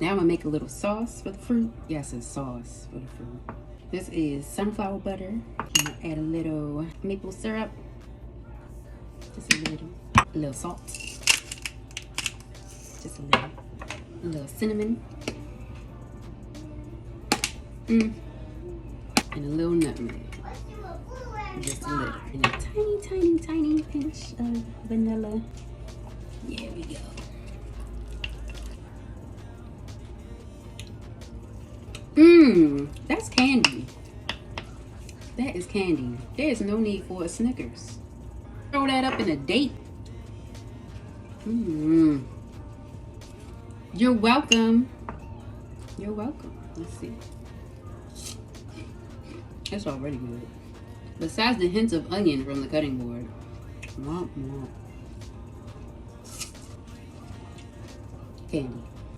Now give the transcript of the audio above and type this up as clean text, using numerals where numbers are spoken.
Now I'm gonna make a little sauce for the fruit. Yes, it's sauce for the fruit. This is sunflower butter. I'm gonna add a little maple syrup. Just a little salt. Just a little cinnamon. And a little nutmeg. Just a little. And a tiny, tiny, tiny pinch of vanilla. There we go. That's candy. That is candy. There's no need for a Snickers. Throw that up in a date. You're welcome. You're welcome. Let's see. It's already good. Besides the hints of onion from the cutting board. Candy.